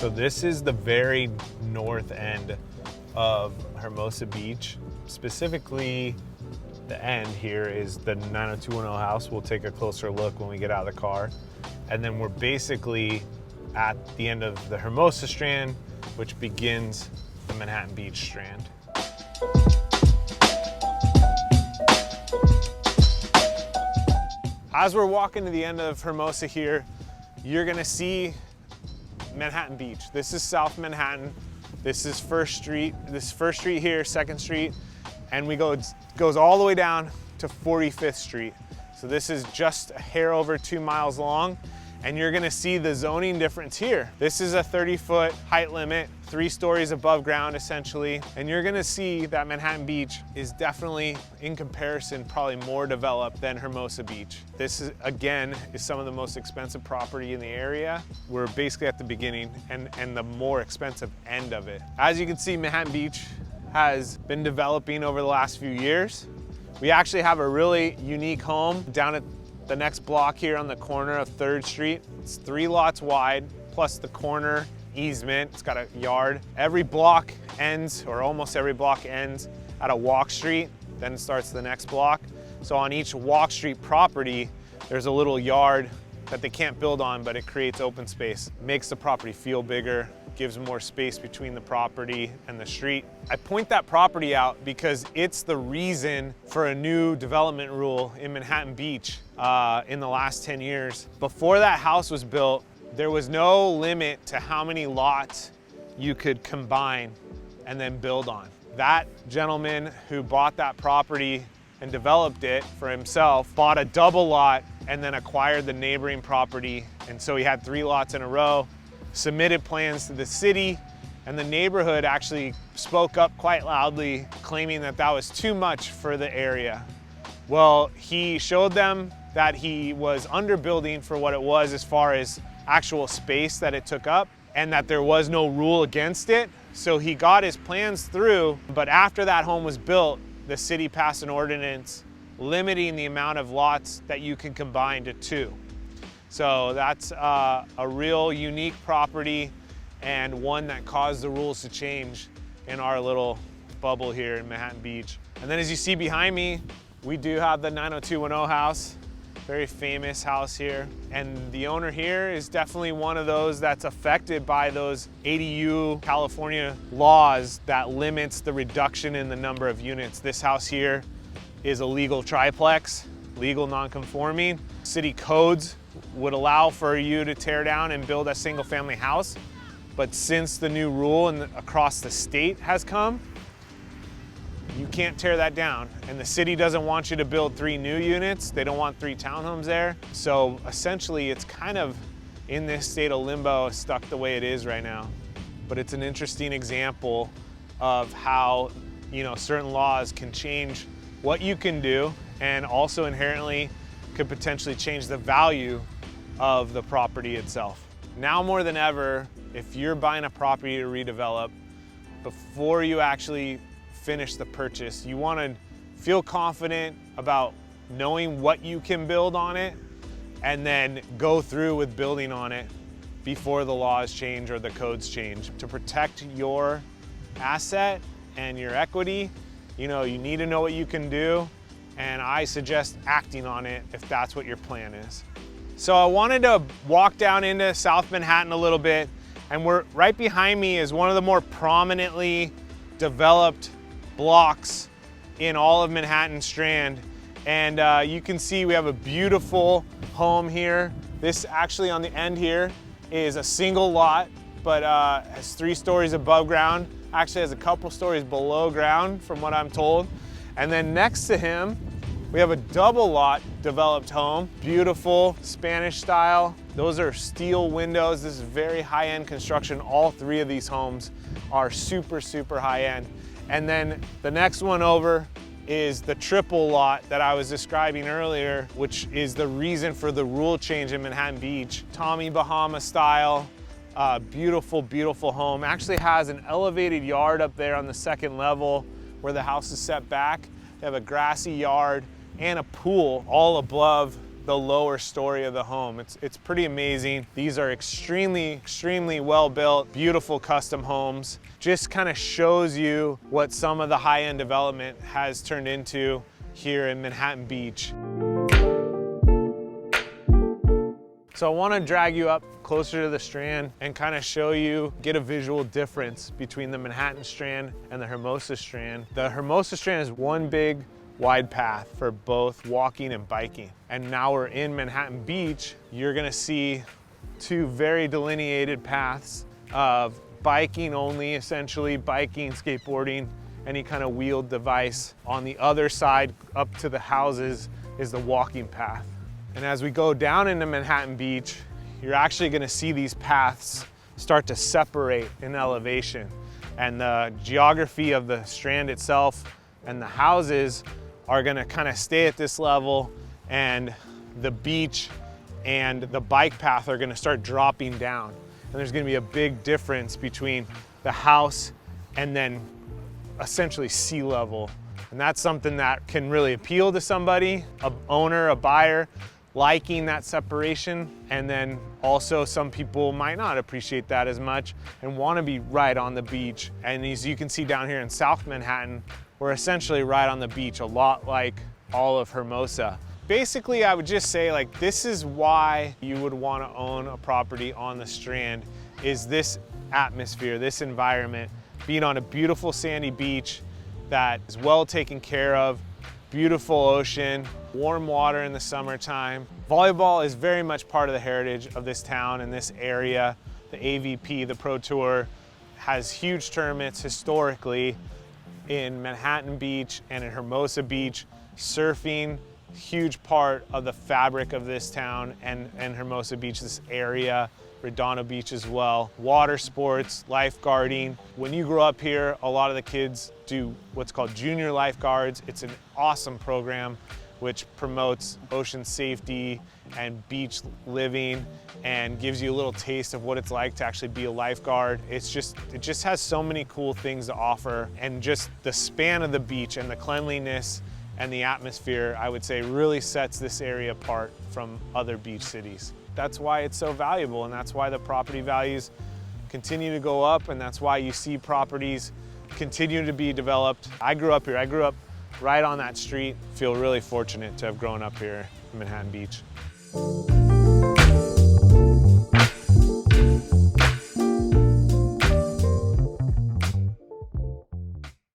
So this is the very north end of Hermosa Beach. Specifically, the end here is the 90210 house. We'll take a closer look when we get out of the car. And then we're basically at the end of the Hermosa Strand, which begins the Manhattan Beach Strand. As we're walking to the end of Hermosa here, you're gonna see Manhattan Beach. This is South Manhattan. This is First Street. This is First Street here, Second Street, and goes all the way down to 45th Street. So this is just a hair over 2 miles long, and you're gonna see the zoning difference here. This is a 30-foot height limit, 3 stories above ground essentially, and you're gonna see that Manhattan Beach is definitely, in comparison, probably more developed than Hermosa Beach. This is, again, is some of the most expensive property in the area. We're basically at the beginning and the more expensive end of it. As you can see, Manhattan Beach has been developing over the last few years. We actually have a really unique home down at the next block here on the corner of 3rd Street. It's 3 lots wide, plus the corner easement. It's got a yard. Every block ends, or almost every block ends, at a walk street. Then it starts the next block. So on each walk street property, there's a little yard that they can't build on, but it creates open space. Makes the property feel bigger, gives more space between the property and the street. I point that property out because it's the reason for a new development rule in Manhattan Beach in the last 10 years. Before that house was built, there was no limit to how many lots you could combine and then build on. That gentleman who bought that property and developed it for himself bought a double lot and then acquired the neighboring property. And so he had 3 lots in a row, submitted plans to the city, and the neighborhood actually spoke up quite loudly, claiming that that was too much for the area. Well, he showed them that he was underbuilding for what it was as far as actual space that it took up, and that there was no rule against it. So he got his plans through, but after that home was built, the city passed an ordinance limiting the amount of lots that you can combine to 2. So that's a real unique property and one that caused the rules to change in our little bubble here in Manhattan Beach. And then as you see behind me, we do have the 90210 house, very famous house here. And the owner here is definitely one of those that's affected by those ADU California laws that limits the reduction in the number of units. This house here is a legal triplex, legal non-conforming. City codes would allow for you to tear down and build a single family house. But since the new rule across the state has come, you can't tear that down. And the city doesn't want you to build 3 new units. They don't want 3 townhomes there. So essentially it's kind of in this state of limbo, stuck the way it is right now. But it's an interesting example of how, certain laws can change what you can do, and also inherently could potentially change the value of the property itself. Now more than ever, if you're buying a property to redevelop, before you actually finish the purchase, you want to feel confident about knowing what you can build on it, and then go through with building on it before the laws change or the codes change. To protect your asset and your equity, you need to know what you can do, and I suggest acting on it if that's what your plan is. So I wanted to walk down into South Manhattan a little bit, and right behind me is one of the more prominently developed blocks in all of Manhattan Strand. And you can see we have a beautiful home here. This actually on the end here is a single lot, but has 3 stories above ground. Actually has a couple stories below ground from what I'm told. And then next to him, we have a double lot developed home, beautiful Spanish style. Those are steel windows. This is very high-end construction. All 3 of these homes are super, super high-end. And then the next one over is the triple lot that I was describing earlier, which is the reason for the rule change in Manhattan Beach. Tommy Bahama style, beautiful, beautiful home. Actually has an elevated yard up there on the 2nd level where the house is set back. They have a grassy yard and a pool all above the lower story of the home. It's pretty amazing. These are extremely well built, beautiful custom homes. Just kind of shows you what some of the high-end development has turned into here in Manhattan Beach. So I want to drag you up closer to the Strand and kind of show you, get a visual difference between the Manhattan Strand and the Hermosa Strand. The Hermosa Strand is one big wide path for both walking and biking. And now we're in Manhattan Beach, you're gonna see two very delineated paths of biking only, essentially, biking, skateboarding, any kind of wheeled device. On the other side, up to the houses, is the walking path. And as we go down into Manhattan Beach, you're actually gonna see these paths start to separate in elevation. And the geography of the Strand itself and the houses are gonna kind of stay at this level, and the beach and the bike path are gonna start dropping down. And there's gonna be a big difference between the house and then essentially sea level. And that's something that can really appeal to somebody, an owner, a buyer, liking that separation. And then also some people might not appreciate that as much and want to be right on the beach. And as you can see down here in South Manhattan, we're essentially right on the beach, a lot like all of Hermosa. Basically, I would just say, like, this is why you would want to own a property on the Strand, is this atmosphere, this environment, being on a beautiful sandy beach that is well taken care of, beautiful ocean, warm water in the summertime. Volleyball is very much part of the heritage of this town and this area. The AVP, the Pro Tour, has huge tournaments historically in Manhattan Beach and in Hermosa Beach. Surfing, huge part of the fabric of this town and Hermosa Beach, this area. Redondo Beach as well. Water sports, lifeguarding. When you grow up here, a lot of the kids do what's called junior lifeguards. It's an awesome program which promotes ocean safety and beach living and gives you a little taste of what it's like to actually be a lifeguard. It just has so many cool things to offer, and just the span of the beach and the cleanliness and the atmosphere, I would say, really sets this area apart from other beach cities. That's why it's so valuable, and that's why the property values continue to go up, and that's why you see properties continue to be developed. I grew up here. I grew up right on that street. Feel really fortunate to have grown up here in Manhattan Beach.